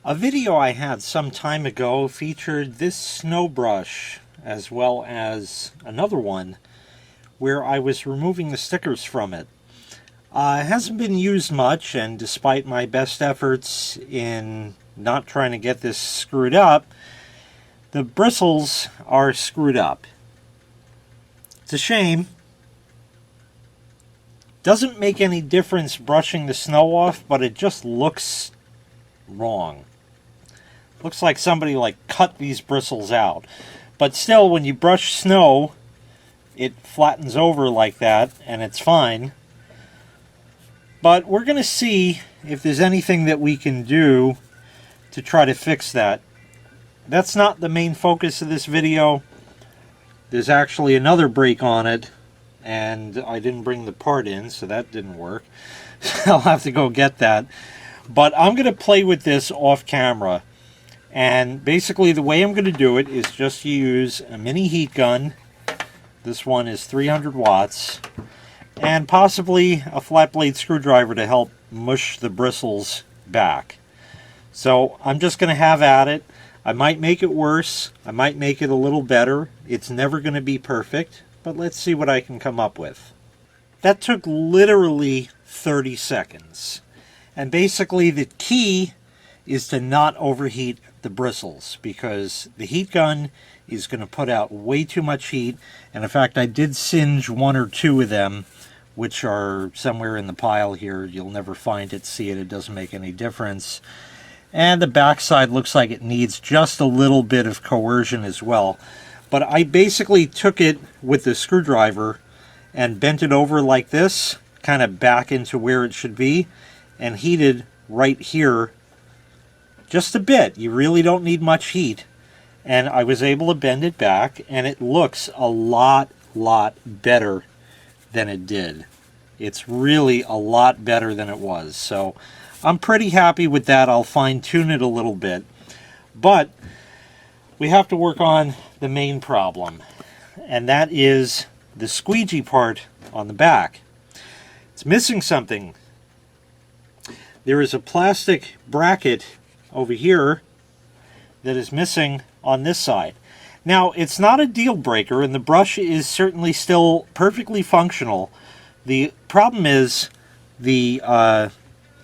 A video I had some time ago featured this snowbrush as well as another one where I was removing the stickers from it. It hasn't been used much, and despite my best efforts in not trying to get this screwed up, the bristles are screwed up. It's a shame. Doesn't make any difference brushing the snow off, but it just looks wrong. Looks like somebody cut these bristles out. But still, when you brush snow, it flattens over like that, and it's fine. But we're going to see if there's anything that we can do to try to fix that. That's not the main focus of this video. There's actually another break on it, and I didn't bring the part in, so that didn't work. I'll have to go get that. But I'm going to play with this off camera. And basically the way I'm going to do it is just use a mini heat gun. This one is 300 watts. And possibly a flat blade screwdriver to help mush the bristles back. So I'm just going to have at it. I might make it worse. I might make it a little better. It's never going to be perfect. But let's see what I can come up with. That took literally 30 seconds. And basically the key is to not overheat the bristles, because the heat gun is going to put out way too much heat. And in fact, I did singe one or two of them, which are somewhere in the pile here. You'll never find it, see it, it doesn't make any difference. And the backside looks like it needs just a little bit of coercion as well. But I basically took it with the screwdriver and bent it over like this, kind of back into where it should be, and heated right here just a bit. You really don't need much heat. And I was able to bend it back, and it looks a lot better than it did. It's really a lot better than it was. So I'm pretty happy with that. I'll fine-tune it a little bit. But we have to work on the main problem, and that is the squeegee part on the back. It's missing something. There is a plastic bracket over here that is missing on this side. Now, it's not a deal breaker, and the brush is certainly still perfectly functional. The problem is the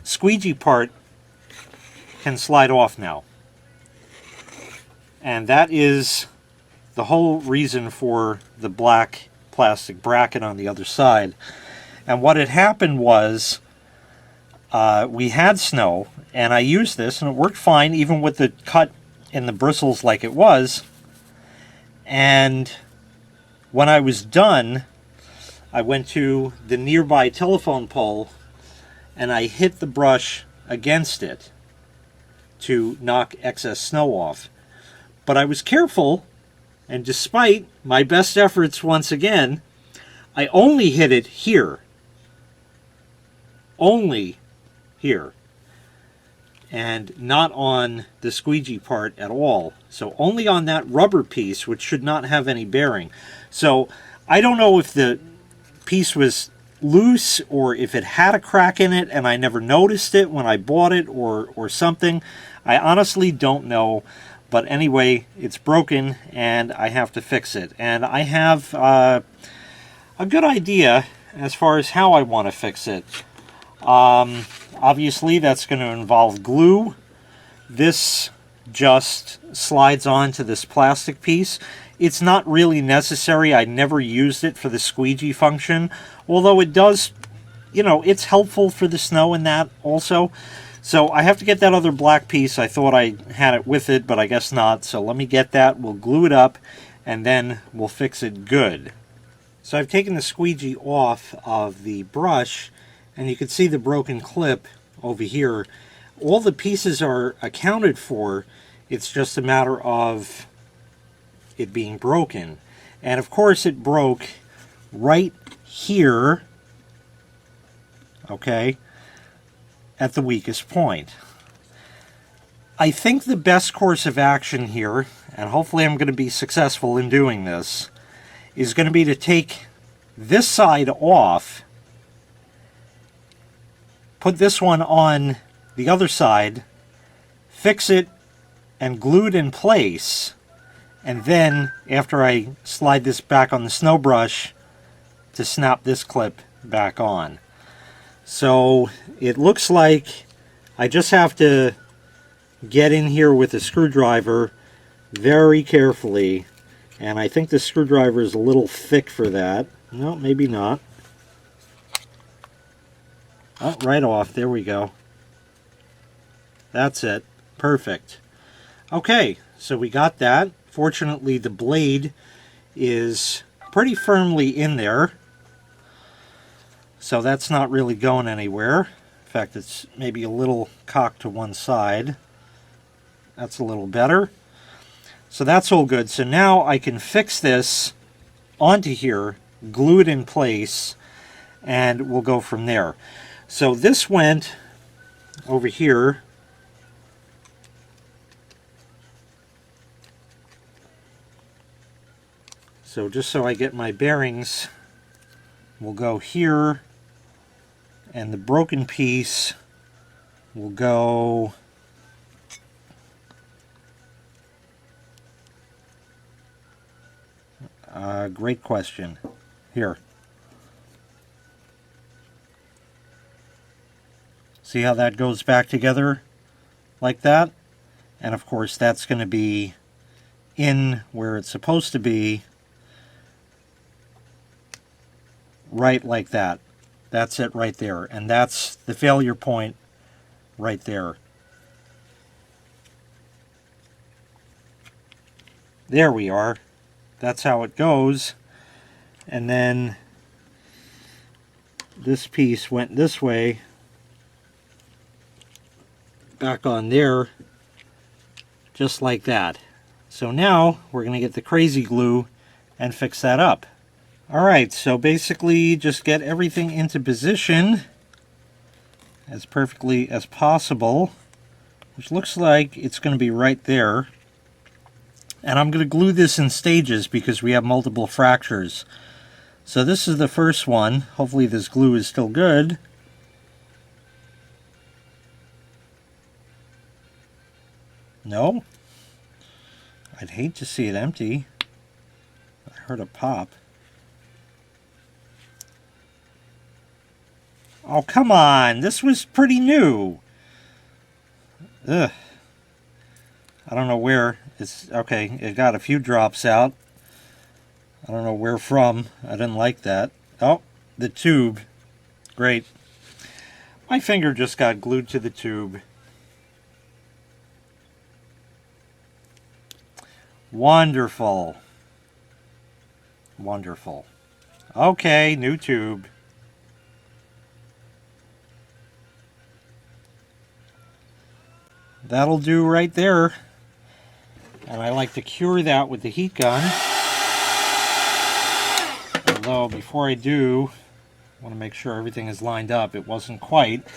squeegee part can slide off now. And that is the whole reason for the black plastic bracket on the other side. And what had happened was we had snow, and I used this, and it worked fine, even with the cut in the bristles like it was. And when I was done, I went to the nearby telephone pole, and I hit the brush against it to knock excess snow off. But I was careful, and despite my best efforts once again, I only hit it here. Only here. And not on the squeegee part at all. So only on that rubber piece, which should not have any bearing. So I don't know if the piece was loose or if it had a crack in it and I never noticed it when I bought it or something. I honestly don't know. But anyway, it's broken and I have to fix it. And I have a good idea as far as how I want to fix it. Obviously, that's going to involve glue. This just slides onto this plastic piece. It's not really necessary. I never used it for the squeegee function, although it does, you know, it's helpful for the snow and that also. So I have to get that other black piece. I thought I had it with it, but I guess not. So let me get that. We'll glue it up, and then we'll fix it good. So I've taken the squeegee off of the brush, and you can see the broken clip over here. All the pieces are accounted for. It's just a matter of it being broken. And of course it broke right here, okay, at the weakest point. I think the best course of action here, and hopefully I'm going to be successful in doing this, is going to be to take this side off, put this one on the other side, fix it, and glue it in place. And then, after I slide this back on the snow brush, to snap this clip back on. So it looks like I just have to get in here with a screwdriver very carefully. And I think the screwdriver is a little thick for that. No, maybe not. Oh, right off. There we go. That's it. Perfect. Okay, so we got that. Fortunately, the blade is pretty firmly in there, so that's not really going anywhere. In fact, it's maybe a little cocked to one side. That's a little better. So that's all good. So now I can fix this onto here, glue it in place, and we'll go from there. So this went over here. So just so I get my bearings, we'll go here, and the broken piece will go great question. Here. See how that goes back together like that? And of course that's going to be in where it's supposed to be, right like that. That's it right there. And that's the failure point right there. There we are. That's how it goes. And then this piece went this way, back on there, just like that. So now we're going to get the crazy glue and fix that up. Alright, so basically just get everything into position as perfectly as possible, which looks like it's going to be right there. And I'm going to glue this in stages because we have multiple fractures. So this is the first one. Hopefully this glue is still good. No? I'd hate to see it empty. I heard a pop. Oh, come on. This was pretty new. Ugh. I don't know where. It's okay. It got a few drops out. I don't know where from. I didn't like that. Oh, the tube. Great. My finger just got glued to the tube. Wonderful. Wonderful. Okay, new tube. That'll do right there. And I like to cure that with the heat gun. Although, before I do, I want to make sure everything is lined up. It wasn't quite.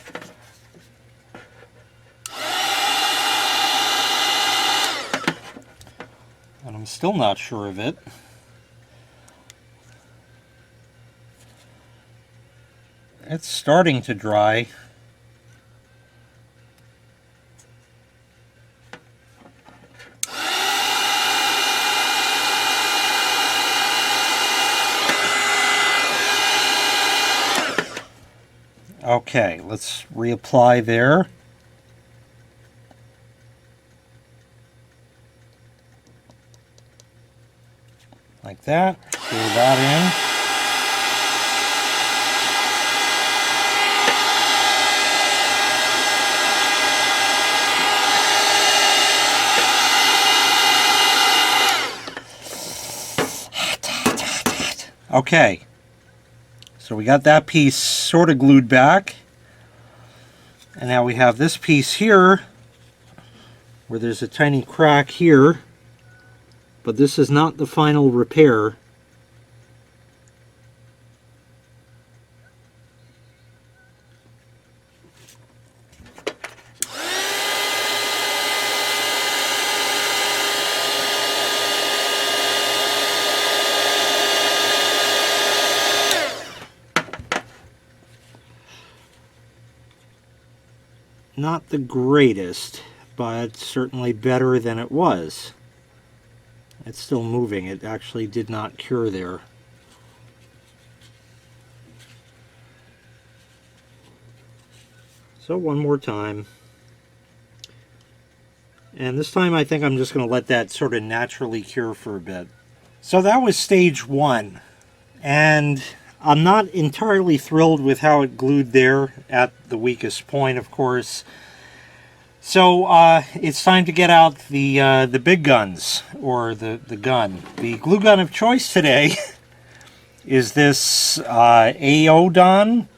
And I'm still not sure of it. It's starting to dry. Okay, let's reapply there. Like that. Screw that in. Okay, so we got that piece sort of glued back, and now we have this piece here where there's a tiny crack here, but this is not the final repair. Not the greatest, but certainly better than it was. It's still moving. It actually did not cure there. So one more time. And this time I think I'm just going to let that sort of naturally cure for a bit. So that was stage one. And I'm not entirely thrilled with how it glued there at the weakest point, of course. So it's time to get out the big guns, or the gun. The glue gun of choice today is this AODON.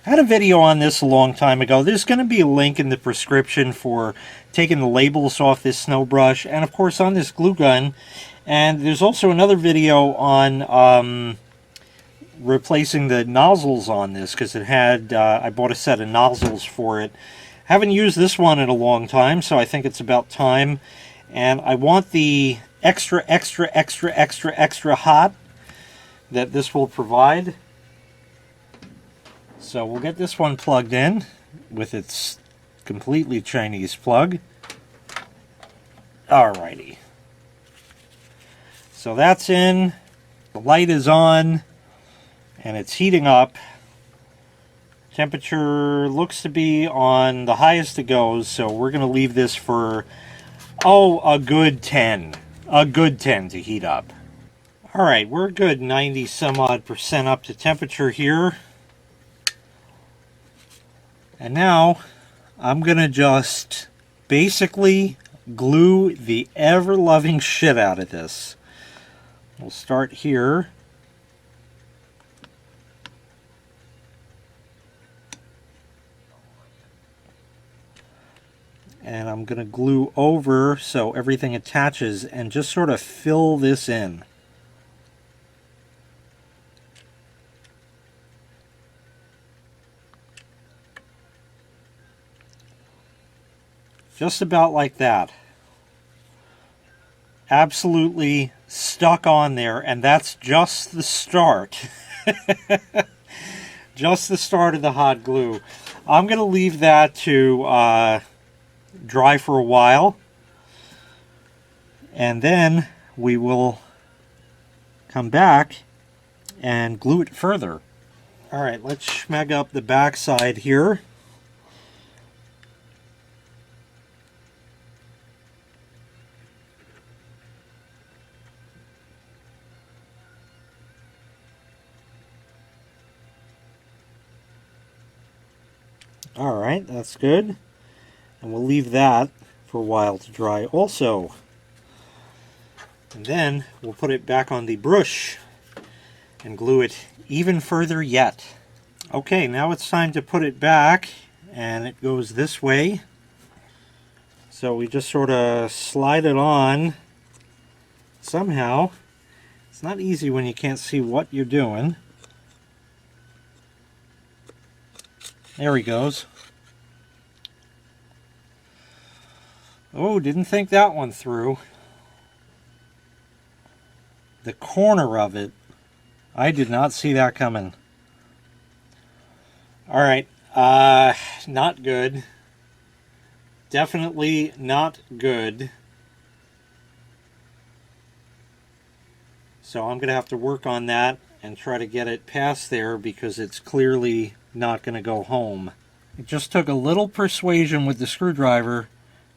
I had a video on this a long time ago. There's going to be a link in the prescription for taking the labels off this snow brush, and of course on this glue gun. And there's also another video on replacing the nozzles on this, because it had, I bought a set of nozzles for it. Haven't used this one in a long time, so I think it's about time. And I want the extra hot that this will provide. So we'll get this one plugged in with its completely Chinese plug. Alrighty. So that's in. The light is on. And it's heating up. Temperature looks to be on the highest it goes, so we're going to leave this for, a good 10. A good 10 to heat up. Alright, we're a good 90 some odd percent up to temperature here. And now I'm going to just basically glue the ever-loving shit out of this. We'll start here. And I'm going to glue over so everything attaches and just sort of fill this in. Just about like that. Absolutely stuck on there, and that's just the start. Just the start of the hot glue. I'm going to leave that to dry for a while, and then we will come back and glue it further. Alright, let's schmeg up the back side here. Alright, that's good. And we'll leave that for a while to dry also. And then we'll put it back on the brush and glue it even further yet. Okay, now it's time to put it back, and it goes this way. So we just sort of slide it on somehow. It's not easy when you can't see what you're doing. There he goes. Oh, didn't think that one through. The corner of it. I did not see that coming. Alright, not good. Definitely not good. So I'm going to have to work on that and try to get it past there, because it's clearly not going to go home. It just took a little persuasion with the screwdriver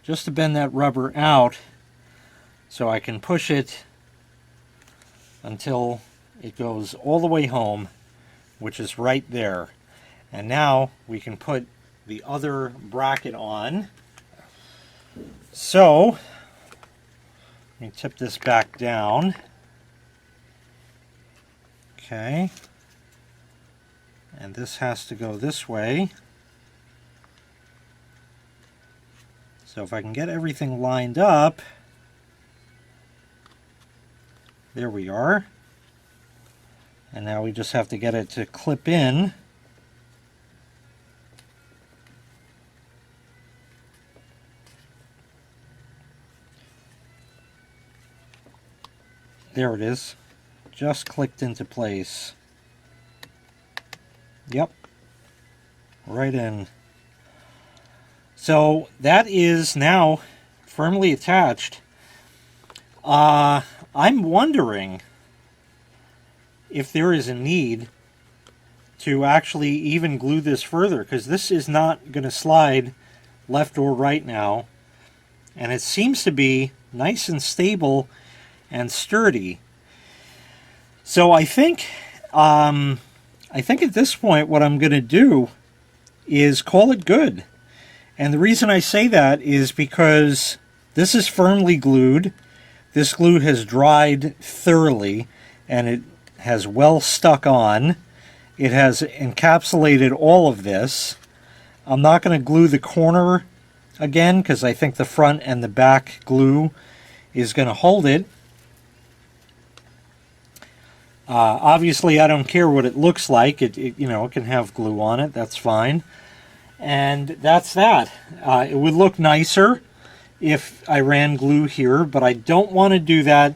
just to bend that rubber out so I can push it until it goes all the way home, which is right there. And now we can put the other bracket on. So let me tip this back down. Okay. And this has to go this way. So if I can get everything lined up, there we are. And now we just have to get it to clip in. There it is. Just clicked into place. Yep. Right in. So that is now firmly attached. I'm wondering if there is a need to actually even glue this further, because this is not going to slide left or right now, and it seems to be nice and stable and sturdy. So I think at this point what I'm going to do is call it good. And the reason I say that is because this is firmly glued. This glue has dried thoroughly, and it has well stuck on. It has encapsulated all of this. I'm not going to glue the corner again because I think the front and the back glue is going to hold it. Obviously, I don't care what it looks like. It can have glue on it. That's fine. And that's that. It would look nicer if I ran glue here, but I don't want to do that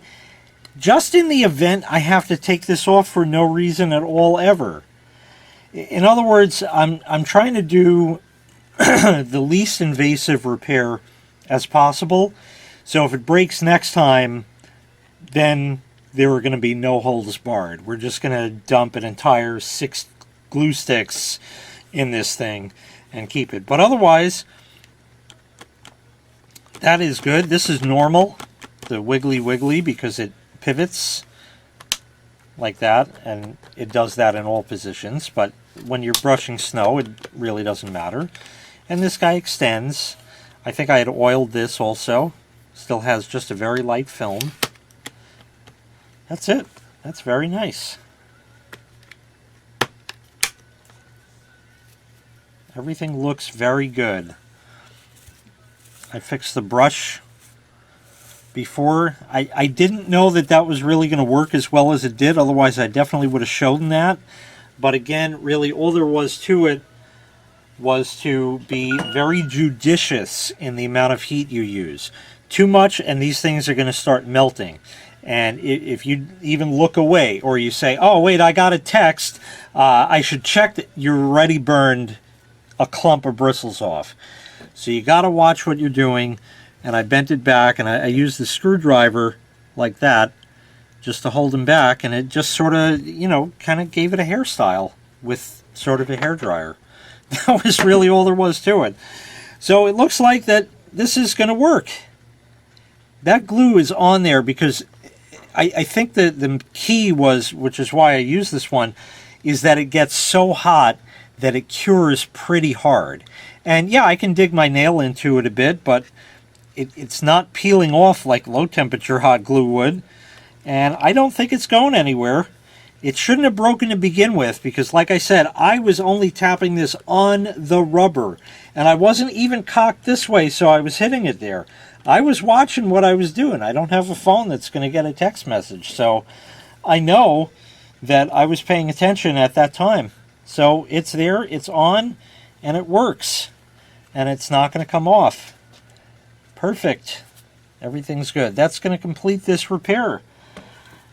just in the event I have to take this off for no reason at all ever. In other words, I'm trying to do the least invasive repair as possible. So if it breaks next time, then there are going to be no holds barred. We're just going to dump an entire 6 glue sticks in this thing and keep it. But otherwise, that is good. This is normal, the wiggly, because it pivots like that, and it does that in all positions. But when you're brushing snow, it really doesn't matter. And this guy extends. I think I had oiled this also. Still has just a very light film. That's it. That's very nice. Everything looks very good. I fixed the brush before. I didn't know that was really going to work as well as it did. Otherwise, I definitely would have shown that. But again, really all there was to it was to be very judicious in the amount of heat you use. Too much and these things are going to start melting. And if you even look away or you say, oh wait, I got a text, I should check that you already burned a clump of bristles off. So you got to watch what you're doing. And I bent it back and I used the screwdriver like that just to hold them back, and it just sort of, kind of gave it a hairstyle with sort of a hairdryer. That was really all there was to it. So it looks like that this is going to work. That glue is on there because I think that the key was, which is why I use this one, is that it gets so hot that it cures pretty hard. And yeah, I can dig my nail into it a bit, but it's not peeling off like low temperature hot glue would. And I don't think it's going anywhere. It shouldn't have broken to begin with because, like I said, I was only tapping this on the rubber. And I wasn't even cocked this way, so I was hitting it there. I was watching what I was doing. I don't have a phone that's going to get a text message. So I know that I was paying attention at that time. So it's there, it's on, and it works. And it's not going to come off. Perfect. Everything's good. That's going to complete this repair.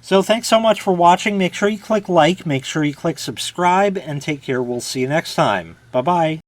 So thanks so much for watching. Make sure you click like, make sure you click subscribe, and take care. We'll see you next time. Bye-bye.